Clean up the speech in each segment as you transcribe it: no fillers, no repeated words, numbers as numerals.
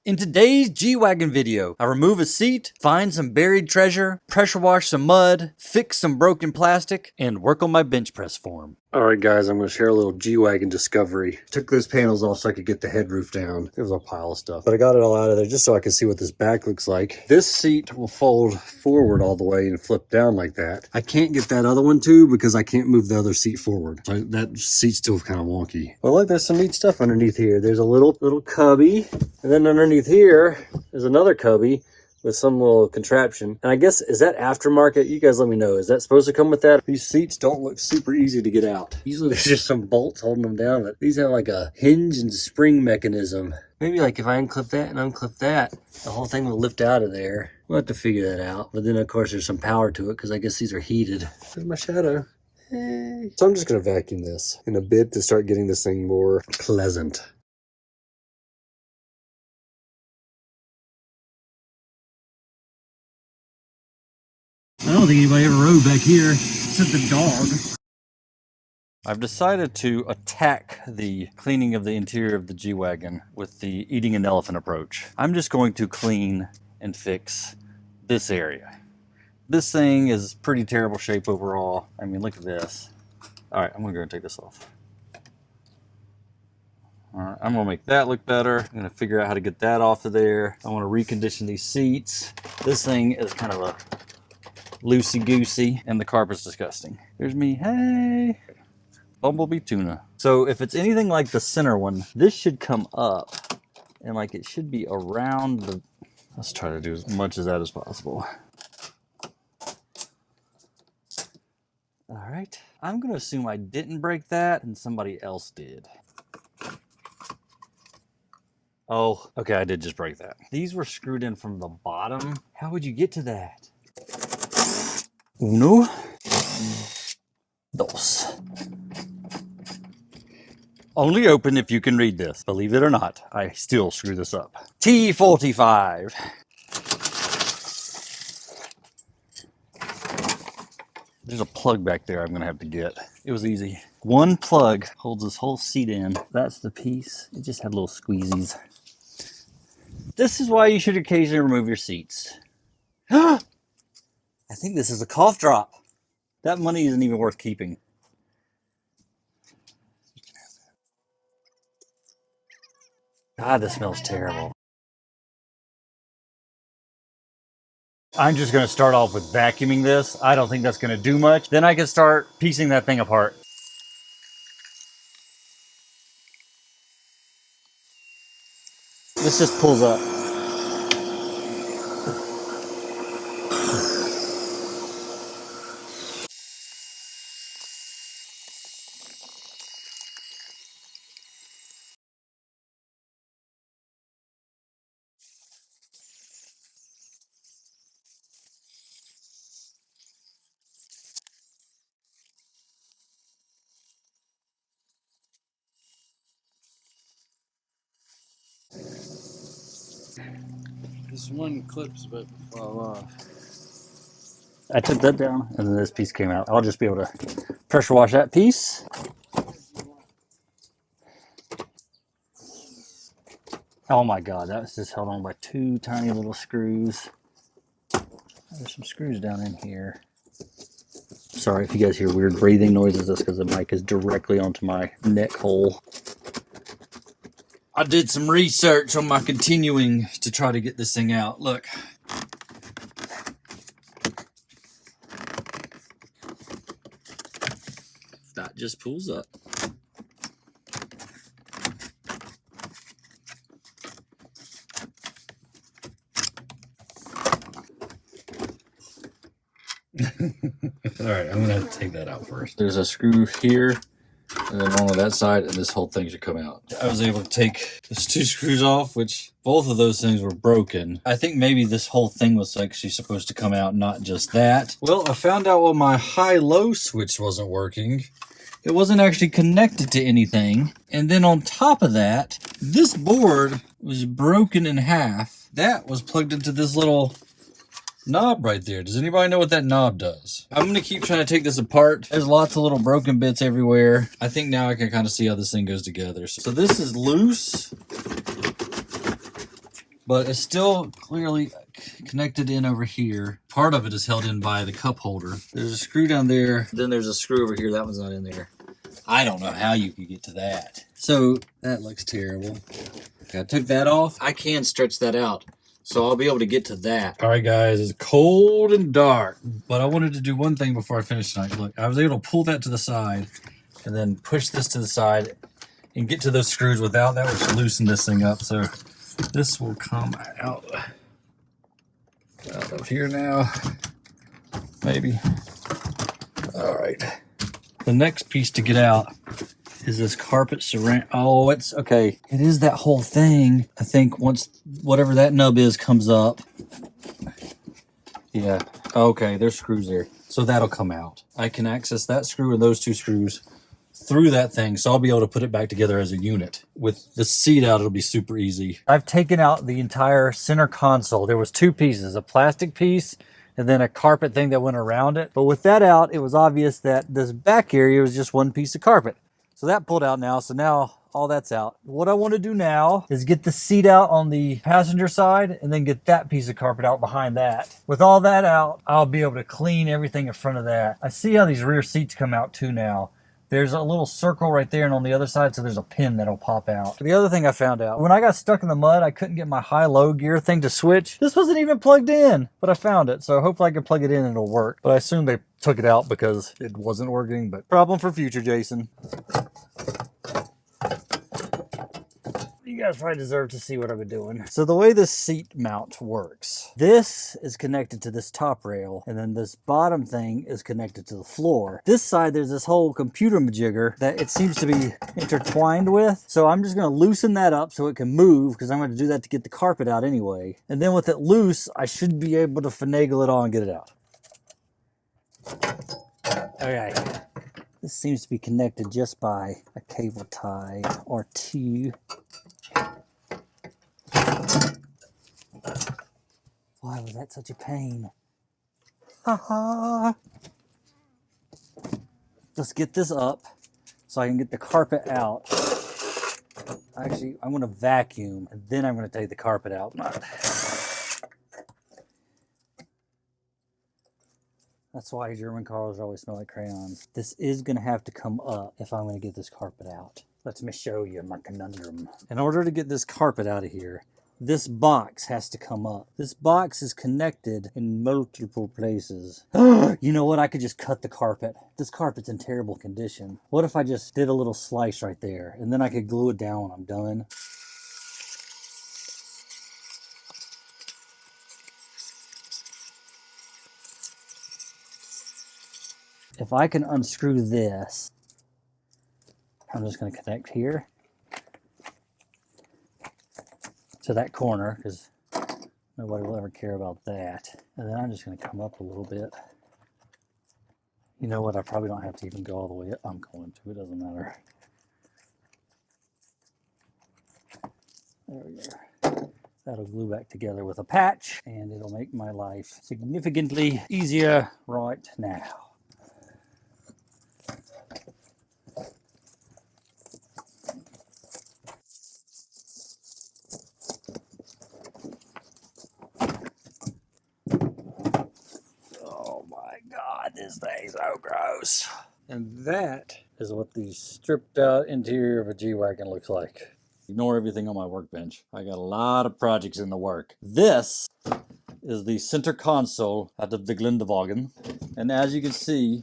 In today's G-wagon video, I remove a seat, find some buried treasure, pressure wash some mud, fix some broken plastic, and work on my bench press form. Alright guys, I'm going to share a little G-wagon discovery. Took those panels off so I could get the head roof down. It was a pile of stuff. But I got it all out of there just so I could see what this back looks like. This seat will fold forward all the way and flip down like that. I can't get that other one too because I can't move the other seat forward. So that seat's still kind of wonky. But look, there's some neat stuff underneath here. There's a little cubby. And then underneath here, there's another cubby with some little contraption. And I guess, is that aftermarket? You guys let me know. Is that supposed to come with that? These seats don't look super easy to get out. Usually there's just some bolts holding them down, but these have like a hinge and spring mechanism. Maybe like if I unclip that and unclip that, the whole thing will lift out of there. We'll have to figure that out. But then of course there's some power to it because I guess these are heated. There's my shadow. Hey. So I'm just gonna vacuum this in a bit to start getting this thing more pleasant. I don't think anybody ever rode back here except the dog. I've decided to attack the cleaning of the interior of the G-wagon with the eating an elephant approach. I'm just going to clean and fix this area. This thing is pretty terrible shape overall. I mean, look at this. All right, I'm gonna go and take this off. All right, I'm gonna make that look better. I'm gonna figure out how to get that off of there. I wanna recondition these seats. This thing is kind of a loosey-goosey, and the carpet's disgusting. There's me, hey! Bumblebee tuna. So if it's anything like the center one, this should come up, and like it should be around the... Let's try to do as much of that as possible. All right, I'm gonna assume I didn't break that, and somebody else did. Oh, okay, I did just break that. These were screwed in from the bottom. How would you get to that? Uno, dos. Only open if you can read this. Believe it or not, I still screw this up. T45. There's a plug back there I'm gonna have to get. It was easy. One plug holds this whole seat in. That's the piece. It just had little squeezies. This is why you should occasionally remove your seats. I think this is a cough drop. That money isn't even worth keeping. God, this smells terrible. I'm just gonna start off with vacuuming this. I don't think that's gonna do much. Then I can start piecing that thing apart. This just pulls up. This one clip's about to fall off. I took that down and then this piece came out. I'll just be able to pressure wash that piece. Oh my God, that was just held on by two tiny little screws. There's some screws down in here. Sorry if you guys hear weird breathing noises, that's because the mic is directly onto my neck hole. I did some research on my continuing to try to get this thing out. Look. That just pulls up. All right, I'm gonna have to take that out first. There's a screw here, and then one on that side, and this whole thing should come out. I was able to take those two screws off, which both of those things were broken. I think maybe this whole thing was actually supposed to come out, not just that. Well, I found out when my high-low switch wasn't working. It wasn't actually connected to anything. And then on top of that, this board was broken in half. That was plugged into this little knob right there. Does anybody know what that knob does? I'm gonna keep trying to take this apart. There's lots of little broken bits everywhere. I think now I can kind of see how this thing goes together. So this is loose. but it's still clearly connected in over here. Part of it is held in by the cup holder. There's a screw down there. Then there's a screw over here. That one's not in there. I don't know how you could get to that. So that looks terrible. I took that off. I can stretch that out, so I'll be able to get to that. All right, guys, it's cold and dark, but I wanted to do one thing before I finish tonight. Look, I was able to pull that to the side and then push this to the side and get to those screws without that, which loosened this thing up. So this will come out of here now, maybe. All right. The next piece to get out is this carpet surround. Oh, it's okay. It is that whole thing. I think once whatever that nub is comes up. Yeah. Okay, there's screws there. So that'll come out. I can access that screw and those two screws through that thing, so I'll be able to put it back together as a unit. With the seat out, it'll be super easy. I've taken out the entire center console. There was two pieces, a plastic piece and then a carpet thing that went around it. But with that out, it was obvious that this back area was just one piece of carpet. So that pulled out now, so now all that's out. What I want to do now is get the seat out on the passenger side and then get that piece of carpet out behind that. With all that out, I'll be able to clean everything in front of that. I see how these rear seats come out too now. There's a little circle right there, and on the other side, so there's a pin that'll pop out. The other thing I found out, when I got stuck in the mud, I couldn't get my high-low gear thing to switch. This wasn't even plugged in, but I found it, so hopefully I can plug it in and it'll work. But I assume they took it out because it wasn't working, but problem for future, Jason. You guys probably deserve to see what I've been doing. So the way this seat mount works, this is connected to this top rail, and then this bottom thing is connected to the floor. This side, there's this whole computer majigger that it seems to be intertwined with. So I'm just gonna loosen that up so it can move, because I'm gonna do that to get the carpet out anyway. And then with it loose, I should be able to finagle it all and get it out. Okay. This seems to be connected just by a cable tie or two. Why was that such a pain? Let's get this up so I can get the carpet out. Actually, I'm going to vacuum and then I'm going to take the carpet out. That's why German cars always smell like crayons. This is going to have to come up if I'm going to get this carpet out. Let me show you my conundrum. In order to get this carpet out of here, this box has to come up. This box is connected in multiple places. You know what? I could just cut the carpet. This carpet's in terrible condition. What if I just did a little slice right there and then I could glue it down when I'm done? If I can unscrew this, I'm just going to connect here to that corner because nobody will ever care about that. And then I'm just going to come up a little bit. You know what? I probably don't have to even go all the way up. I'm going to. It doesn't matter. There we go. That'll glue back together with a patch, and it'll make my life significantly easier right now. This thing's so gross. And that is what the stripped out interior of a G-wagon looks like. Ignore everything on my workbench. I got a lot of projects in the work. This is the center console out of the G-wagon. And as you can see,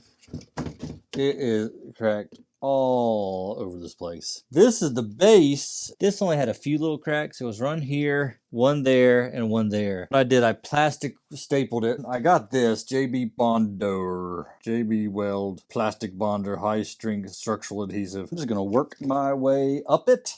it is cracked all over this place. This is the base. This only had a few little cracks. It was run here, one there, and one there. What I did, I plastic stapled it. I got this JB Bonder, JB Weld plastic bonder, high strength structural adhesive. I'm just gonna work my way up it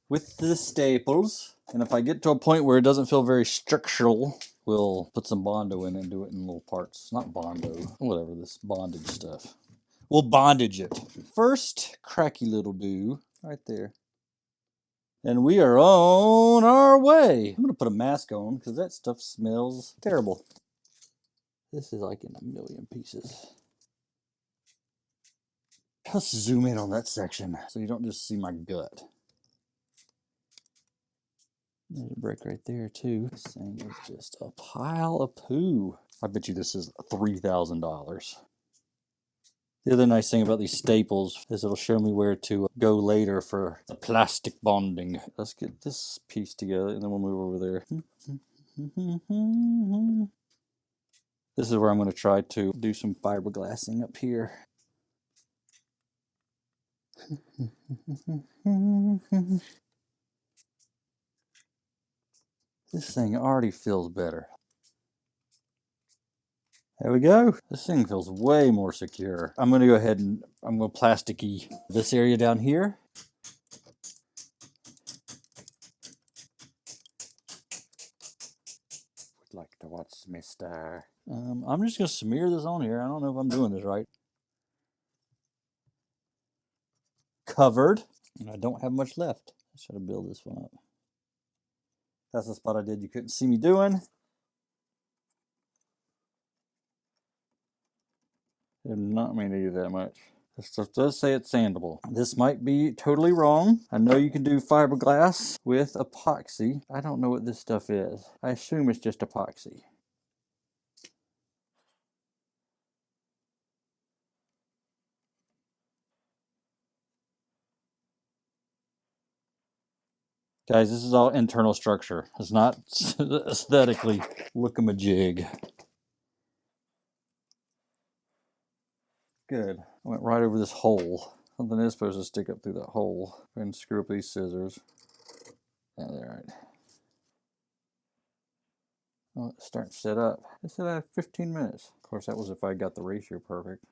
with the staples. And if I get to a point where it doesn't feel very structural, we'll put some Bondo in and do it in little parts. Not Bondo, whatever, this bondage stuff. We'll bondage it. First cracky little do right there. And we are on our way. I'm gonna put a mask on because that stuff smells terrible. This is like in a million pieces. Let's zoom in on that section so you don't just see my gut. There's a brick right there too. This thing is just a pile of poo. I bet you this is $3,000. The other nice thing about these staples is it'll show me where to go later for the plastic bonding. Let's get this piece together and then we'll move over there. This is where I'm going to try to do some fiberglassing up here. This thing already feels better. There we go. This thing feels way more secure. I'm going to go ahead and I'm going to plasticky this area down here. Would like to watch Mr. I'm just going to smear this on here. I don't know if I'm doing this right. Covered. And I don't have much left. I should have built this one up. That's the spot I did you couldn't see me doing. I did not mean to do that much. This stuff does say it's sandable. This might be totally wrong. I know you can do fiberglass with epoxy. I don't know what this stuff is. I assume it's just epoxy. Guys, this is all internal structure. It's not aesthetically look-a-majig. Good. I went right over this hole. Something is supposed to stick up through that hole. Go ahead and screw up these scissors. Yeah, they're right. Oh, it's starting to set up. It said I have 15 minutes. Of course, that was if I got the ratio perfect.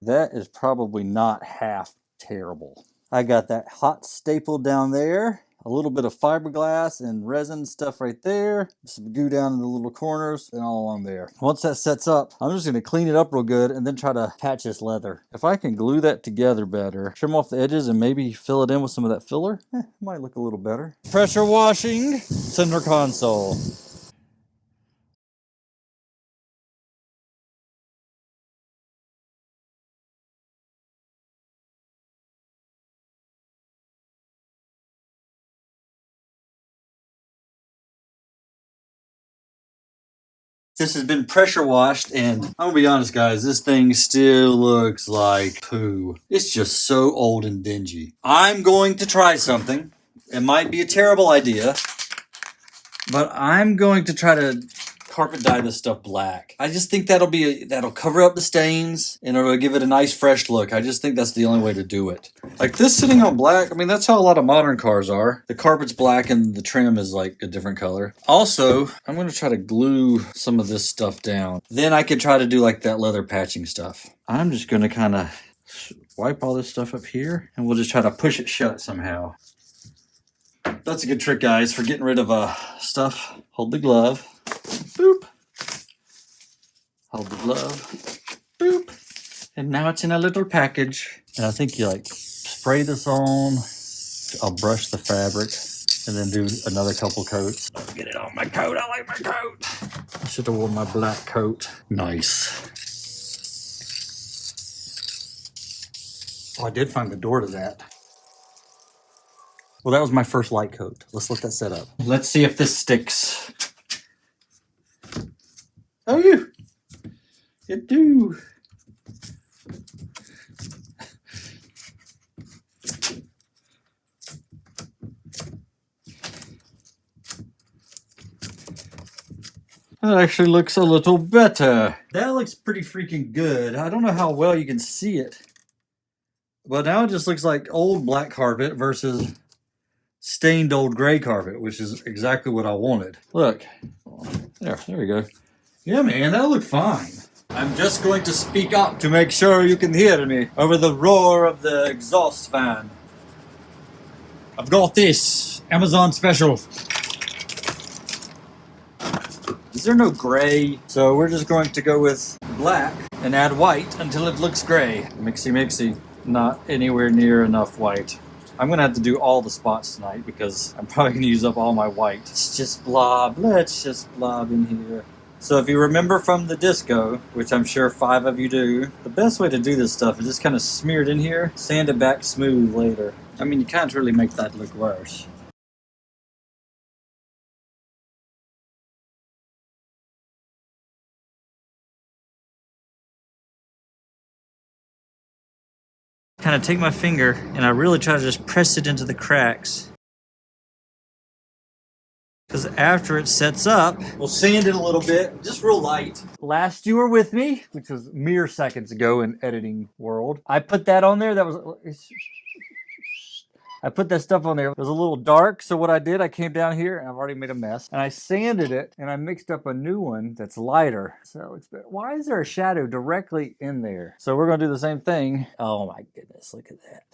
That is probably not half terrible. I got that hot staple down there. A little bit of fiberglass and resin stuff right there. Some goo down in the little corners and all along there. Once that sets up, I'm just gonna clean it up real good and then try to patch this leather. If I can glue that together better, trim off the edges and maybe fill it in with some of that filler, it might look a little better. Pressure washing center console. This has been pressure washed, and I'm gonna be honest, guys, this thing still looks like poo. It's just so old and dingy. I'm going to try something. It might be a terrible idea, but I'm going to try to carpet dye this stuff black. I just think that'll cover up the stains and it'll give it a nice fresh look. I just think that's the only way to do it. Like this sitting on black, I mean, that's how a lot of modern cars are. The carpet's black and the trim is like a different color. Also, I'm going to try to glue some of this stuff down. Then I could try to do like that leather patching stuff. I'm just going to kind of wipe all this stuff up here and we'll just try to push it shut somehow. That's a good trick, guys, for getting rid of stuff. Hold the glove. Boop. Hold the glove. Boop. And now it's in a little package. And I think you like spray this on. I'll brush the fabric and then do another couple coats. I'll get it on my coat. I like my coat. I should have worn my black coat. Nice. Oh, I did find the door to that. Well, that was my first light coat. Let's let that set up. Let's see if this sticks. Oh, it do. That actually looks a little better. That looks pretty freaking good. I don't know how well you can see it. But now it just looks like old black carpet versus stained old gray carpet, which is exactly what I wanted. Look, there we go. Yeah, man, that'll look fine. I'm just going to speak up to make sure you can hear me over the roar of the exhaust fan. I've got this Amazon special. Is there no gray? So we're just going to go with black and add white until it looks gray. Mixy mixy, not anywhere near enough white. I'm gonna have to do all the spots tonight because I'm probably gonna use up all my white. It's just blob, let's just blob in here. So if you remember from the disco, which I'm sure 5 of you do, the best way to do this stuff is just kind of smear it in here, sand it back smooth later. I mean, you can't really make that look worse. Kind of take my finger and I really try to just press it into the cracks. Because after it sets up, we'll sand it a little bit, just real light. Last you were with me, which was mere seconds ago in editing world, I put that on there. I put that stuff on there. It was a little dark, so what I did, I came down here, and I've already made a mess, and I sanded it, and I mixed up a new one that's lighter. So it's been, why is there a shadow directly in there? So we're gonna do the same thing. Oh my goodness, look at that.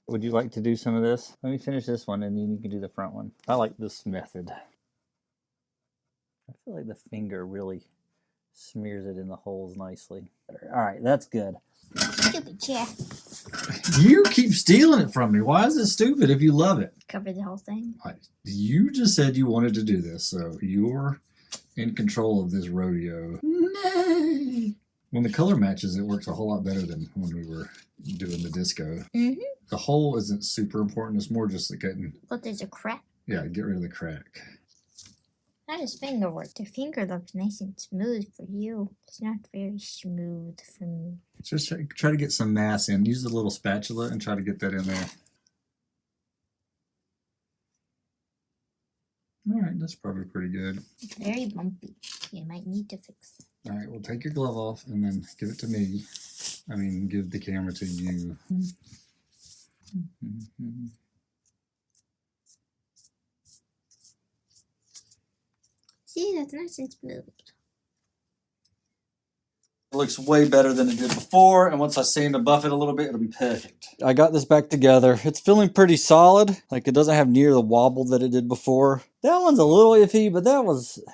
Would you like to do some of this? Let me finish this one, and then you can do the front one. I like this method. I feel like the finger really smears it in the holes nicely. All right, that's good. Stupid chair. You keep stealing it from me. Why is it stupid if you love it? Cover the whole thing. You just said you wanted to do this, so you're in control of this rodeo. Nay. When the color matches, it works a whole lot better than when we were doing the disco. Mm-hmm. The hole isn't super important. It's more just the getting. Look, there's a crack. Yeah, get rid of the crack. How does finger work? The finger looks nice and smooth for you. It's not very smooth for me. Just try to get some mass in. Use the little spatula and try to get that in there. All right, that's probably pretty good. It's very bumpy. You might need to fix it. All right, well, take your glove off and then give it to me. I mean, give the camera to you. See, that's nice and smooth. It looks way better than it did before, and once I sand and buff it a little bit, it'll be perfect. I got this back together. It's feeling pretty solid. Like, it doesn't have near the wobble that it did before. That one's a little iffy, but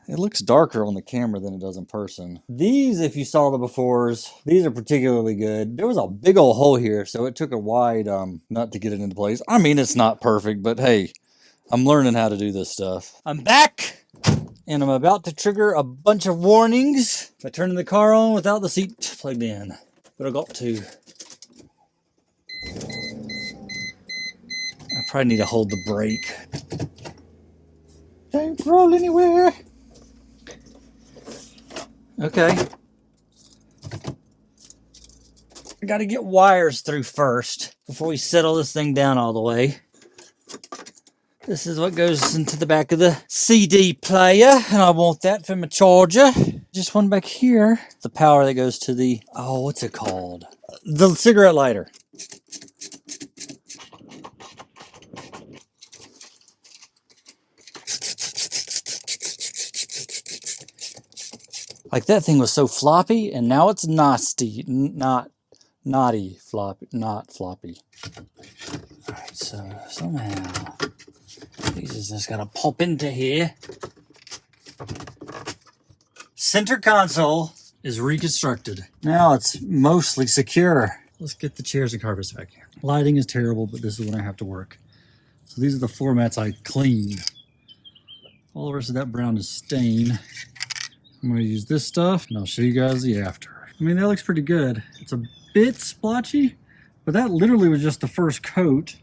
it looks darker on the camera than it does in person. These, if you saw the befores, these are particularly good. There was a big old hole here, so it took a wide nut to get it into place. I mean, it's not perfect, but hey, I'm learning how to do this stuff. I'm back! And I'm about to trigger a bunch of warnings by turning the car on without the seat plugged in. But I got to. I probably need to hold the brake. Don't roll anywhere. Okay. I gotta get wires through first before we settle this thing down all the way. This is what goes into the back of the CD player, and I want that for my charger. Just one back here. The power that goes to the, oh, what's it called? The cigarette lighter. Like, that thing was so floppy, and now it's nasty. Not floppy. All right, so somehow these is just gotta pop into here. Center console is reconstructed. Now it's mostly secure. Let's get the chairs and carpets back here. Lighting is terrible, but this is when I have to work. So these are the floor mats I cleaned. All the rest of that brown is stain. I'm gonna use this stuff, and I'll show you guys the after. I mean, that looks pretty good. It's a bit splotchy, but that literally was just the first coat.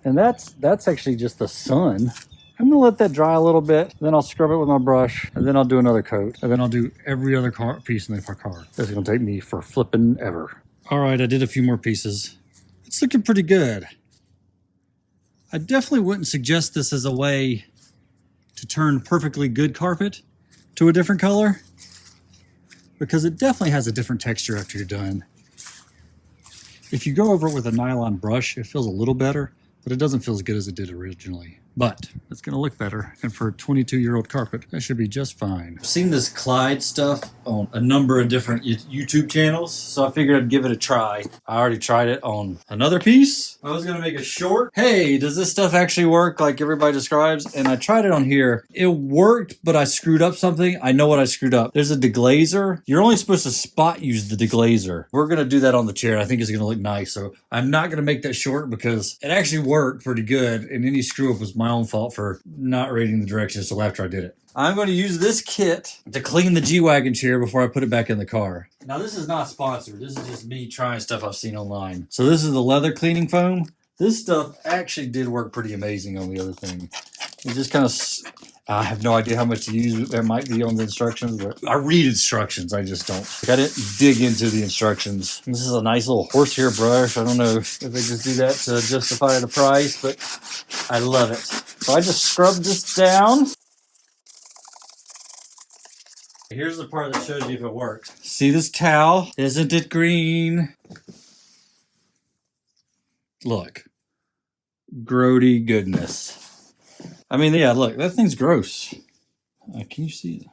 And that's actually just the sun. I'm gonna let that dry a little bit, then I'll scrub it with my brush, and then I'll do another coat, and then I'll do every other piece in the car. This is gonna take me for flipping ever. All right, I did a few more pieces. It's looking pretty good. I definitely wouldn't suggest this as a way to turn perfectly good carpet to a different color, because it definitely has a different texture after you're done. If you go over it with a nylon brush, it feels a little better, but it doesn't feel as good as it did originally. But it's gonna look better, and for a 22-year-old carpet, that should be just fine. I've seen this Clyde stuff on a number of different YouTube channels, so I figured I'd give it a try. I already tried it on another piece. I was gonna make a short. Hey, does this stuff actually work like everybody describes? And I tried it on here. It worked, but I screwed up something. I know what I screwed up. There's a deglazer. You're only supposed to spot use the deglazer. We're gonna do that on the chair. I think it's gonna look nice, so I'm not gonna make that short because it actually worked pretty good, and any screw up was my own fault for not reading the directions until after I did it. I'm going to use this kit to clean the G-wagon chair before I put it back in the car. Now, this is not sponsored. This is just me trying stuff I've seen online. So this is the leather cleaning foam. This stuff actually did work pretty amazing on the other thing. It just kind of, I have no idea how much to use. There might be on the instructions, but I read instructions. I just don't. I didn't dig into the instructions. This is a nice little horsehair brush. I don't know if they just do that to justify the price, but I love it. So I just scrub this down. Here's the part that shows you if it works. See this towel? Isn't it green? Look. Grody goodness. I mean, yeah, look, that thing's gross. Can you see it?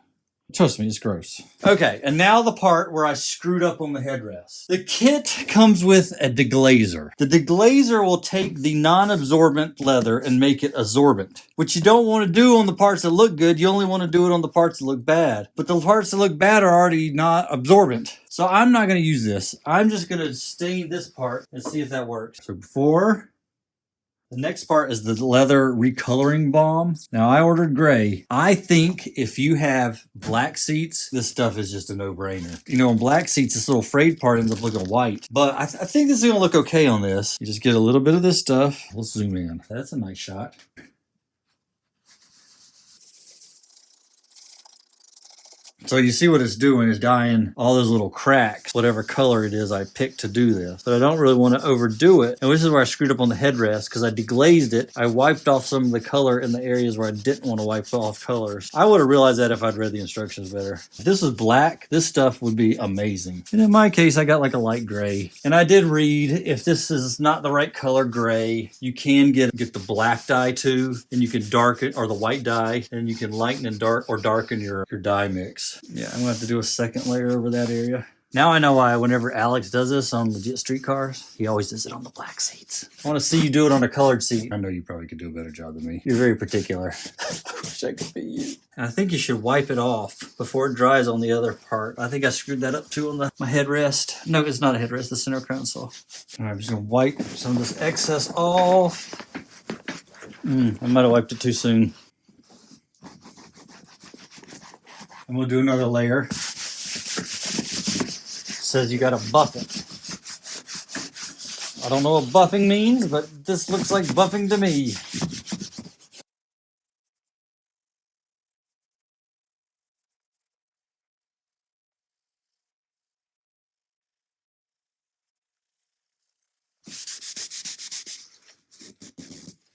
Trust me, it's gross. Okay, and now the part where I screwed up on the headrest. The kit comes with a deglazer. The deglazer will take the non-absorbent leather and make it absorbent, which you don't want to do on the parts that look good. You only want to do it on the parts that look bad. But the parts that look bad are already not absorbent. So I'm not going to use this. I'm just going to stain this part and see if that works. So before... The next part is the leather recoloring balm. Now I ordered gray. I think if you have black seats, this stuff is just a no-brainer. You know, on black seats, this little frayed part ends up looking white. But I think this is gonna look okay on this. You just get a little bit of this stuff. Let's zoom in. That's a nice shot. So you see what it's doing is dyeing all those little cracks, whatever color it is I picked to do this. But I don't really want to overdo it. And this is where I screwed up on the headrest because I deglazed it. I wiped off some of the color in the areas where I didn't want to wipe off colors. I would have realized that if I'd read the instructions better. If this was black, this stuff would be amazing. And in my case, I got like a light gray. And I did read if this is not the right color gray, you can get the black dye too, and you can darken, or the white dye, and you can lighten and darken your dye mix. Yeah, I'm gonna have to do a second layer over that area. Now I know why whenever Alex does this on legit street cars, he always does it on the black seats. I want to see you do it on a colored seat. I know you probably could do a better job than me. You're very particular. I wish I could be you. And I think you should wipe it off before it dries on the other part. I think I screwed that up too on my headrest. No, it's not a headrest, the center console. All right, I'm just gonna wipe some of this excess off. I might have wiped it too soon. And we'll do another layer. It says you gotta buff it. I don't know what buffing means, but this looks like buffing to me.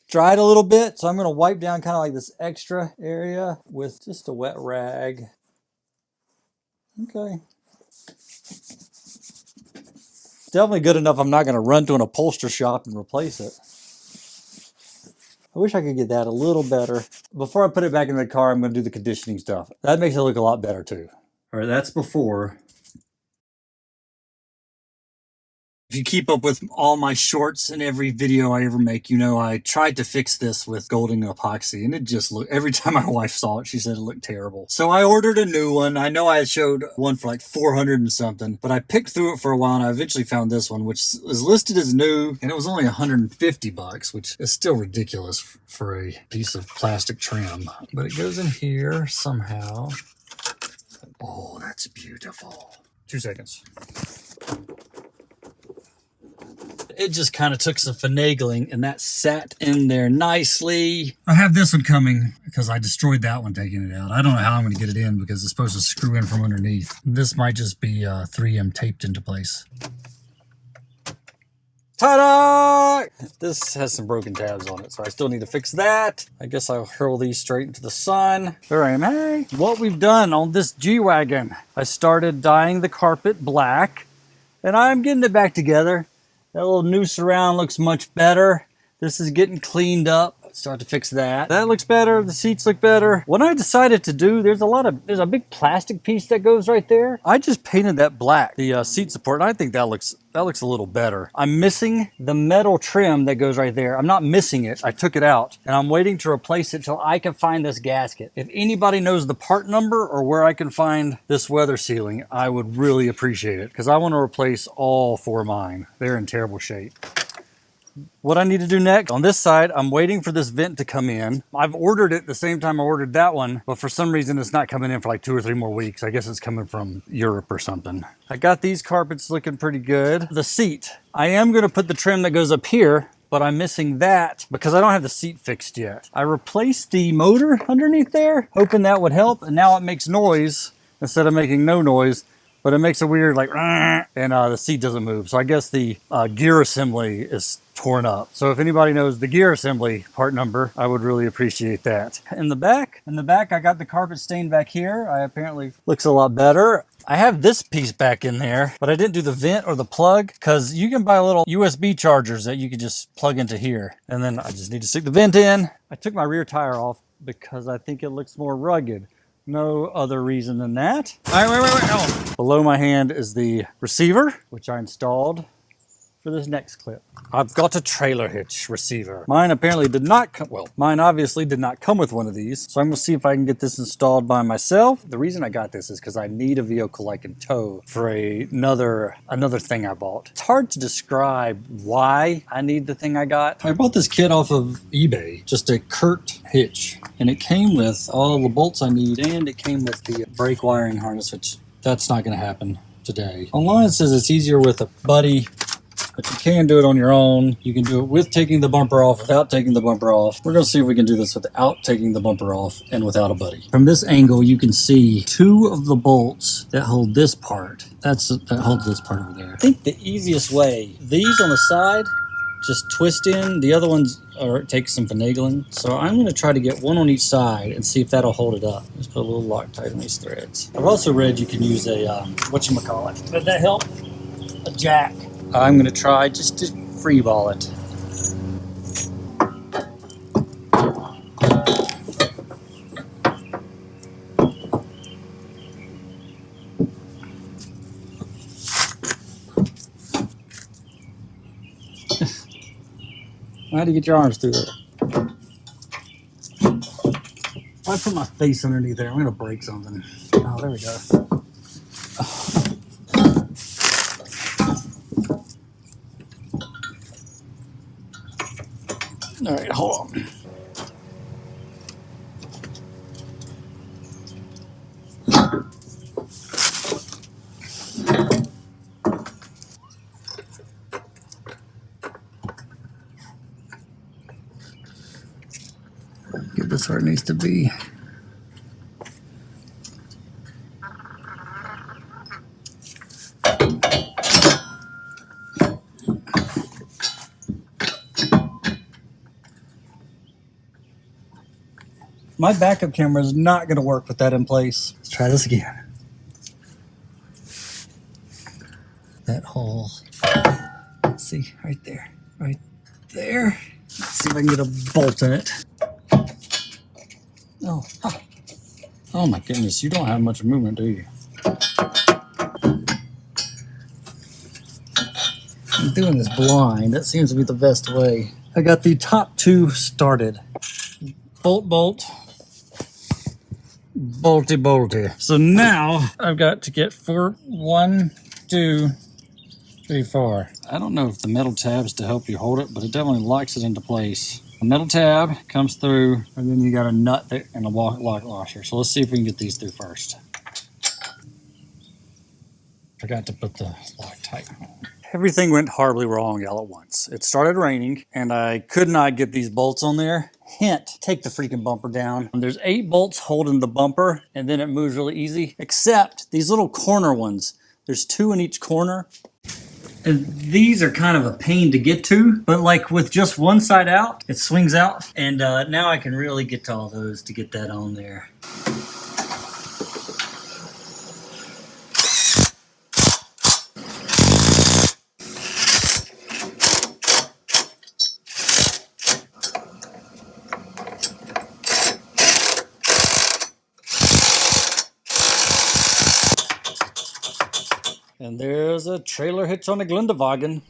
Dried a little bit, so I'm gonna wipe down kind of like this extra area with just a wet rag. Okay. Definitely good enough I'm not going to run to an upholsterer shop and replace it. I wish I could get that a little better. Before I put it back in the car, I'm going to do the conditioning stuff. That makes it look a lot better too. All right, that's before. If you keep up with all my shorts and every video I ever make, you know I tried to fix this with golden epoxy, and it just looked, every time my wife saw it, she said it looked terrible. So I ordered a new one. I know I showed one for like 400 and something, but I picked through it for a while, and I eventually found this one, which is listed as new, and it was only 150 bucks, which is still ridiculous for a piece of plastic trim. But it goes in here somehow. Oh, that's beautiful. 2 seconds. It just kind of took some finagling, and that sat in there nicely. I have this one coming because I destroyed that one taking it out. I don't know how I'm going to get it in because it's supposed to screw in from underneath. This might just be 3M taped into place. Ta-da! This has some broken tabs on it, so I still need to fix that. I guess I'll hurl these straight into the sun. There I am. Hey! What we've done on this G-wagon, I started dyeing the carpet black, and I'm getting it back together. That little noose around looks much better. This is getting cleaned up. Start to fix that. That looks better. The seats look better. What I decided to do, there's a big plastic piece that goes right there. I just painted that black, the seat support, and I think that looks a little better. I'm missing the metal trim that goes right there. I'm not missing it. I took it out, and I'm waiting to replace it till I can find this gasket. If anybody knows the part number or where I can find this weather sealing, I would really appreciate it, because I want to replace all 4 of mine. They're in terrible shape. What I need to do next, on this side, I'm waiting for this vent to come in. I've ordered it the same time I ordered that one, but for some reason it's not coming in for like 2 or 3 more weeks. I guess it's coming from Europe or something. I got these carpets looking pretty good. The seat, I am gonna put the trim that goes up here but I'm missing that because I don't have the seat fixed yet. I replaced the motor underneath there, hoping that would help, and now it makes noise instead of making no noise, but it makes a weird like, and the seat doesn't move. So I guess the gear assembly is torn up. So if anybody knows the gear assembly part number, I would really appreciate that. In the back, I got the carpet stain back here. I apparently looks a lot better. I have this piece back in there, but I didn't do the vent or the plug because you can buy little USB chargers that you can just plug into here. And then I just need to stick the vent in. I took my rear tire off because I think it looks more rugged. No other reason than that. All right, wait. Oh. Below my hand is the receiver, which I installed for this next clip. I've got a trailer hitch receiver. Mine apparently did not come, well, mine obviously did not come with one of these. So I'm gonna see if I can get this installed by myself. The reason I got this is because I need a vehicle I can tow for another thing I bought. It's hard to describe why I need the thing I got. I bought this kit off of eBay, just a Kurt hitch. And it came with all the bolts I need, and it came with the brake wiring harness, which that's not gonna happen today. Online it says it's easier with a buddy, but you can do it on your own. You can do it with taking the bumper off, without taking the bumper off. We're gonna see if we can do this without taking the bumper off and without a buddy. From this angle, you can see two of the bolts that hold this part. That holds this part over there. I think the easiest way, these on the side, just twist in. The other ones take some finagling. So I'm gonna try to get one on each side and see if that'll hold it up. Just put a little Loctite on these threads. I've also read you can use a, whatchamacallit. Does that help? A jack. I'm gonna try just to free ball it. How do you get your arms through there? If I put my face underneath there, I'm gonna break something. Oh, there we go. All right, hold on. Get this where it needs to be. My backup camera is not going to work with that in place. Let's try this again. That hole. Let's see, right there. Right there. Let's see if I can get a bolt in it. Oh my goodness, you don't have much movement, do you? I'm doing this blind. That seems to be the best way. I got the top two started. Bolt, bolt. Bolty, bolty. So now I've got to get 1, 2, 3, 4. I don't know if the metal tab's to help you hold it, but it definitely locks it into place. The metal tab comes through, and then you got a nut there and a lock washer. So let's see if we can get these through first. Forgot to put the Loctite on. Everything went horribly wrong all at once. It started raining, and I could not get these bolts on there. Hint, take the freaking bumper down. There's 8 bolts holding the bumper, and then it moves really easy, except these little corner ones. There's 2 in each corner. And these are kind of a pain to get to, but like with just one side out, it swings out. And now I can really get to all those to get that on there. And there's a trailer hitch on a G-wagon.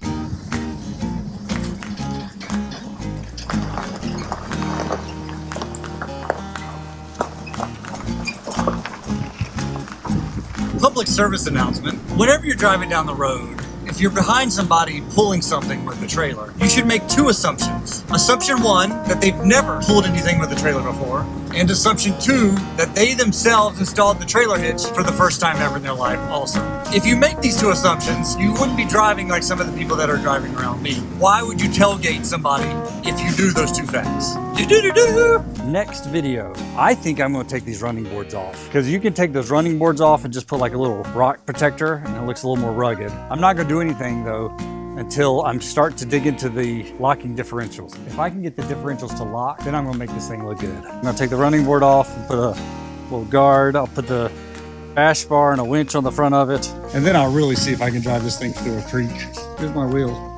Public service announcement. Whenever you're driving down the road, if you're behind somebody pulling something with the trailer, you should make 2 assumptions. Assumption 1, that they've never pulled anything with the trailer before. And assumption 2, that they themselves installed the trailer hitch for the first time ever in their life also. If you make these 2 assumptions, you wouldn't be driving like some of the people that are driving around me. Why would you tailgate somebody if you do those 2 facts? Next video, I think I'm gonna take these running boards off, because you can take those running boards off and just put like a little rock protector and it looks a little more rugged. I'm not gonna do anything though until I'm start to dig into the locking differentials. If I can get the differentials to lock, then I'm gonna make this thing look good. I'm gonna take the running board off and put a little guard. I'll put the bash bar and a winch on the front of it. And then I'll really see if I can drive this thing through a creek. Here's my wheel.